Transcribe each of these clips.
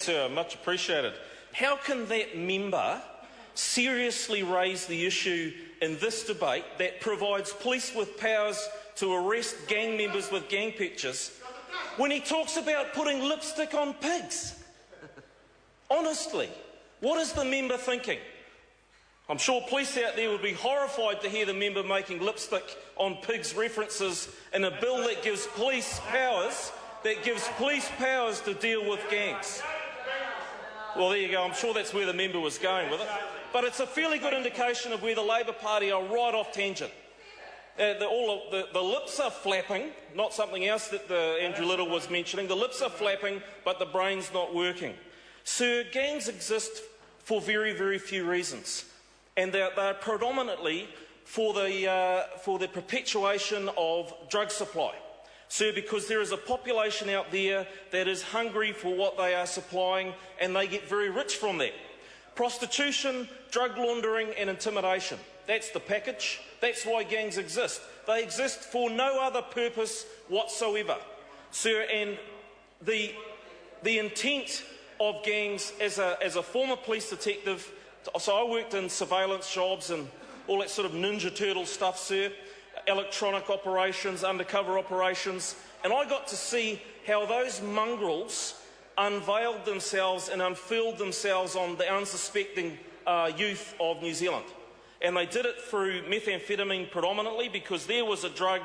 Sir, much appreciated. How can that member seriously raise the issue in this debate that provides police with powers to arrest gang members with gang pictures when he talks about putting lipstick on pigs? Honestly, what is the member thinking? I'm sure police out there would be horrified to hear the member making lipstick on pigs references in a bill that gives police powers to deal with gangs. Well, there you go. I'm sure that's where the member was going with it. But it's a fairly good indication of where the Labor Party are right off tangent. The lips are flapping, not something else that Andrew Little was mentioning. The lips are flapping, but the brain's not working. Sir, gangs exist for very, very few reasons. And they're predominantly for the perpetuation of drug supply. Sir, because there is a population out there that is hungry for what they are supplying, and they get very rich from that. Prostitution, drug laundering and intimidation. That's the package. That's why gangs exist. They exist for no other purpose whatsoever. Sir, and the intent of gangs, as a former police detective, so I worked in surveillance jobs and all that sort of Ninja Turtle stuff, sir, electronic operations, undercover operations, and I got to see how those mongrels unveiled themselves and unfurled themselves on the unsuspecting youth of New Zealand. And they did it through methamphetamine predominantly, because there was a drug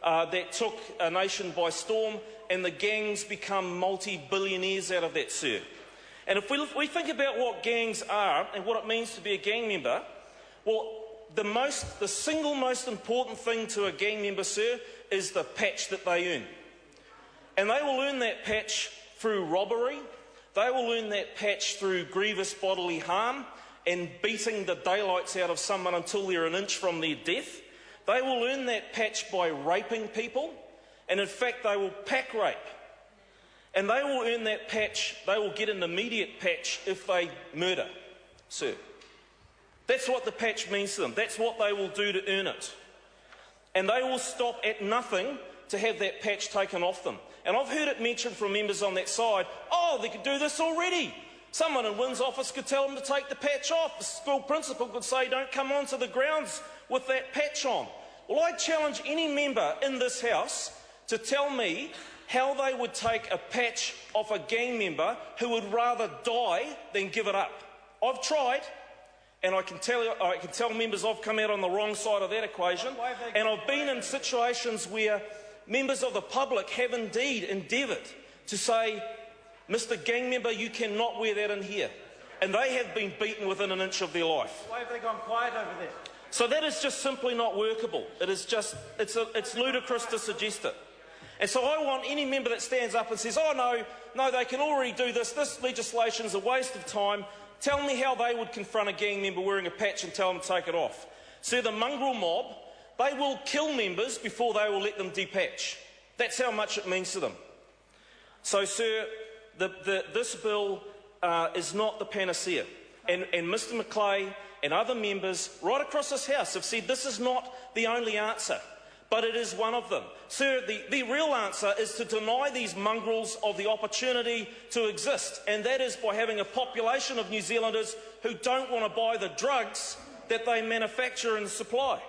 that took a nation by storm, and the gangs become multi-billionaires out of that, sir. And if we think about what gangs are and what it means to be a gang member, well, the single most important thing to a gang member, sir, is the patch that they earn. And they will earn that patch through robbery, they will earn that patch through grievous bodily harm and beating the daylights out of someone until they're an inch from their death. They will earn that patch by raping people, and in fact they will pack rape. And they will earn that patch, they will get an immediate patch if they murder, sir. That's what the patch means to them. That's what they will do to earn it. And they will stop at nothing to have that patch taken off them. And I've heard it mentioned from members on that side, oh, they could do this already. Someone in Wynn's office could tell them to take the patch off. The school principal could say, don't come onto the grounds with that patch on. Well, I challenge any member in this House to tell me how they would take a patch off a gang member who would rather die than give it up. I've tried, and I can tell members I've come out on the wrong side of that equation, and I've been in situations where members of the public have indeed endeavoured to say, Mr. Gang member, you cannot wear that in here. And they have been beaten within an inch of their life. Why have they gone quiet over there? So that is just simply not workable. It's ludicrous to suggest it. And so I want any member that stands up and says, oh no, they can already do this, this legislation is a waste of time, tell me how they would confront a gang member wearing a patch and tell them to take it off. Sir, the mongrel mob, they will kill members before they will let them depatch. That's how much it means to them. So, sir, this bill is not the panacea. And Mr Macleay and other members right across this House have said this is not the only answer, but it is one of them. Sir, the real answer is to deny these mongrels of the opportunity to exist, and that is by having a population of New Zealanders who don't want to buy the drugs that they manufacture and supply.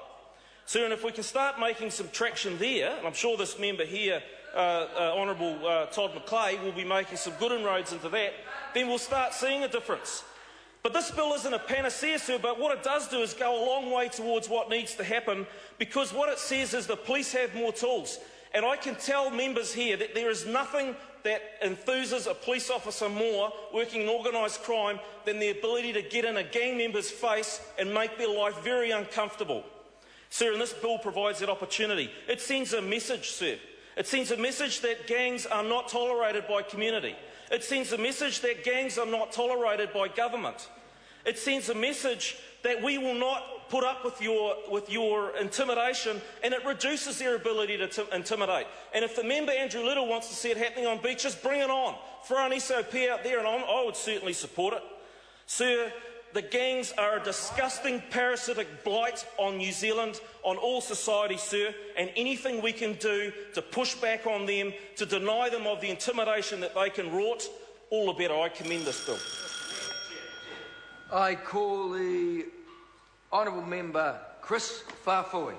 Sir, and if we can start making some traction there, and I'm sure this member here, Honourable Todd Macleay, will be making some good inroads into that, then we'll start seeing a difference. But this bill isn't a panacea, sir, but what it does do is go a long way towards what needs to happen, because what it says is the police have more tools. And I can tell members here that there is nothing that enthuses a police officer more working in organised crime than the ability to get in a gang member's face and make their life very uncomfortable. Sir, and this bill provides that opportunity. It sends a message, sir. It sends a message that gangs are not tolerated by community. It sends a message that gangs are not tolerated by government. It sends a message that we will not put up with your intimidation, and it reduces their ability to intimidate. And if the member Andrew Little wants to see it happening on beaches, bring it on. Throw an SOP out there and I would certainly support it. Sir, the gangs are a disgusting parasitic blight on New Zealand, on all society, sir, and anything we can do to push back on them, to deny them of the intimidation that they can wrought, all the better. I commend this bill. I call the honourable member Chris Farfui.